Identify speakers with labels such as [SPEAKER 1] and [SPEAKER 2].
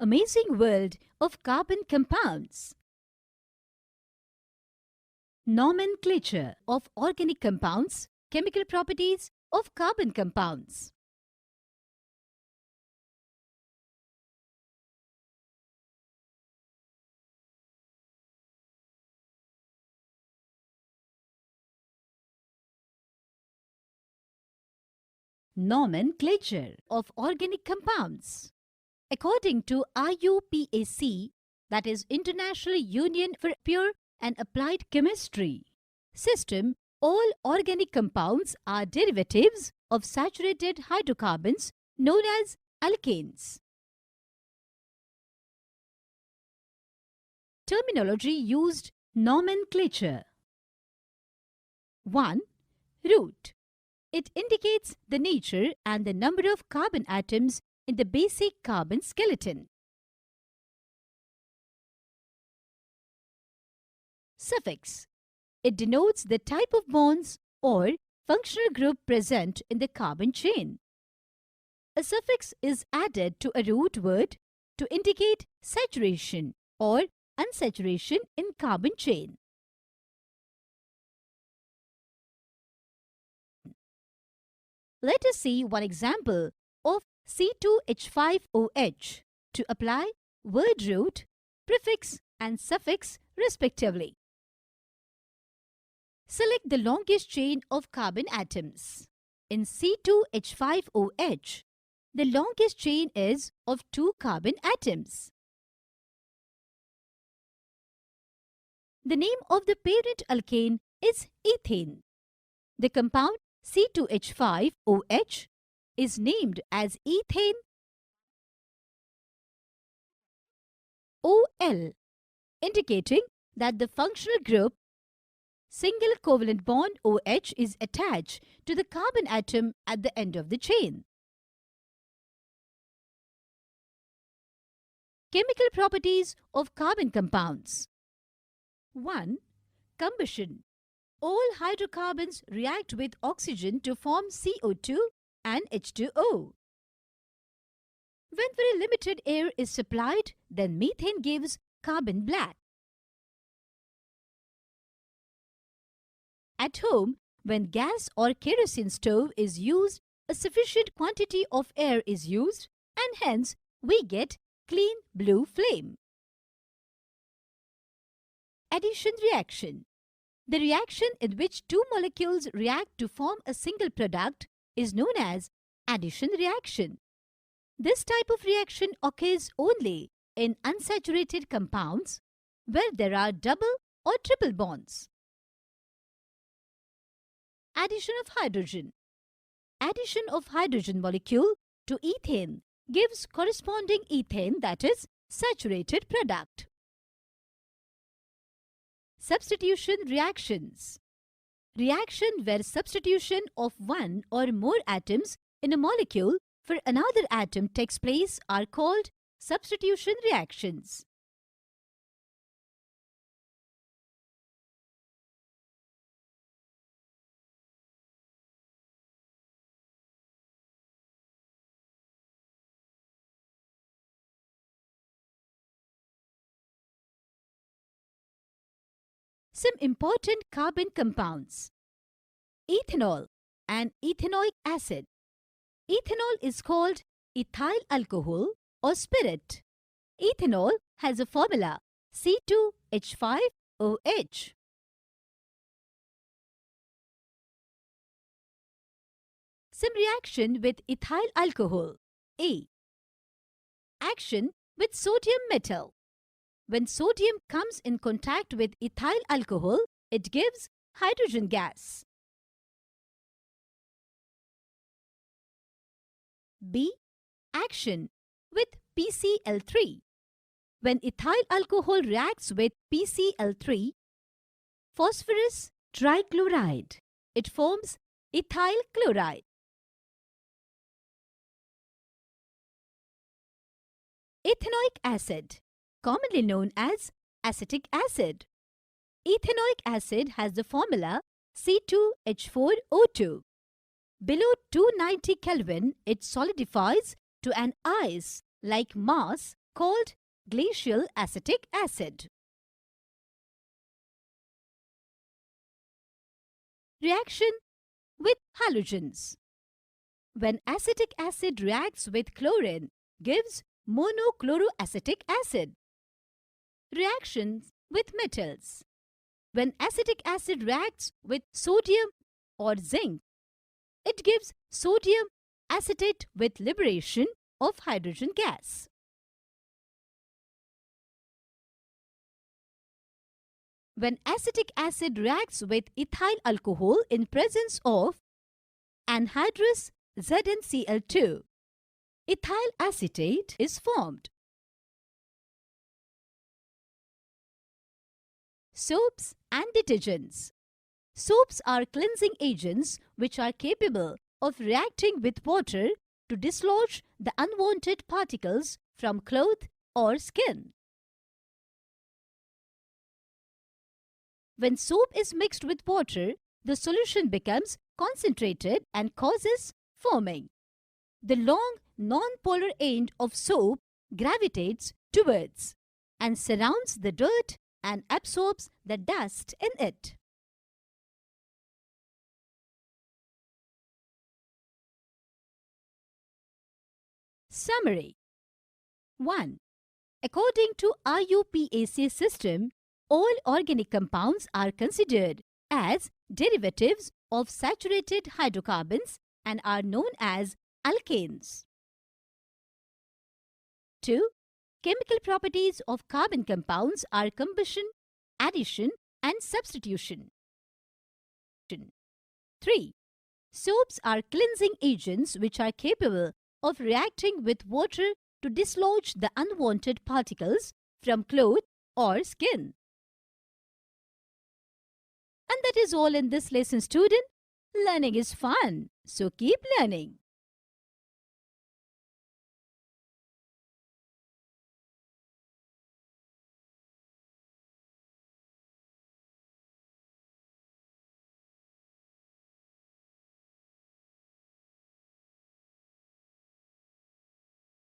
[SPEAKER 1] amazing world of carbon compounds. Nomenclature of organic compounds, chemical properties of carbon compounds. Nomenclature of organic compounds. According to IUPAC, that is International Union for Pure and Applied Chemistry system, all organic compounds are derivatives of saturated hydrocarbons known as alkanes. Terminology used. Nomenclature. 1. Root. It indicates the nature and the number of carbon atoms in the basic carbon skeleton. Suffix. It denotes the type of bonds or functional group present in the carbon chain. A suffix is added to a root word to indicate saturation or unsaturation in carbon chain. Let us see one example of C2H5OH to apply word root, prefix and suffix respectively. Select the longest chain of carbon atoms. In C2H5OH, the longest chain is of 2 carbon atoms. The name of the parent alkane is ethane. The compound C2H5OH is named as ethane OL, indicating that the functional group single covalent bond OH is attached to the carbon atom at the end of the chain. Chemical properties of carbon compounds. 1. Combustion. All hydrocarbons react with oxygen to form CO2 and H2O. When very limited air is supplied, then methane gives carbon black. At home, when gas or kerosene stove is used, a sufficient quantity of air is used and hence we get clean blue flame. Addition reaction. The reaction in which 2 molecules react to form a single product is known as addition reaction. This type of reaction occurs only in unsaturated compounds where there are double or triple bonds. Addition of hydrogen. Addition of hydrogen molecule to ethane gives corresponding ethane, that is saturated product. Substitution reactions. Reaction where substitution of one or more atoms in a molecule for another atom takes place are called substitution reactions. Some important carbon compounds. Ethanol and ethanoic acid. Ethanol is called ethyl alcohol or spirit. Ethanol has a formula C2H5OH. Some reaction with ethyl alcohol. A. Action with sodium metal. When sodium comes in contact with ethyl alcohol, it gives hydrogen gas. B. Action with PCl3. When ethyl alcohol reacts with PCl3, phosphorus trichloride, it forms ethyl chloride. Ethanoic acid, commonly known as acetic acid. Ethanoic acid has the formula C2H4O2. Below 290 Kelvin, it solidifies to an ice-like mass called glacial acetic acid. Reaction with halogens. When acetic acid reacts with chlorine, gives monochloroacetic acid. Reactions with metals. When acetic acid reacts with sodium or zinc, it gives sodium acetate with liberation of hydrogen gas. When acetic acid reacts with ethyl alcohol in presence of anhydrous ZnCl2, ethyl acetate is formed. Soaps and detergents. Soaps are cleansing agents which are capable of reacting with water to dislodge the unwanted particles from cloth or skin. When soap is mixed with water, the solution becomes concentrated and causes foaming. The long non-polar end of soap gravitates towards and surrounds the dirt and absorbs the dust in it. Summary. 1. According to IUPAC system, all organic compounds are considered as derivatives of saturated hydrocarbons and are known as alkanes. 2. Chemical properties of carbon compounds are combustion, addition, and substitution. 3. Soaps are cleansing agents which are capable of reacting with water to dislodge the unwanted particles from cloth or skin. And that is all in this lesson, student. Learning is fun, so keep learning.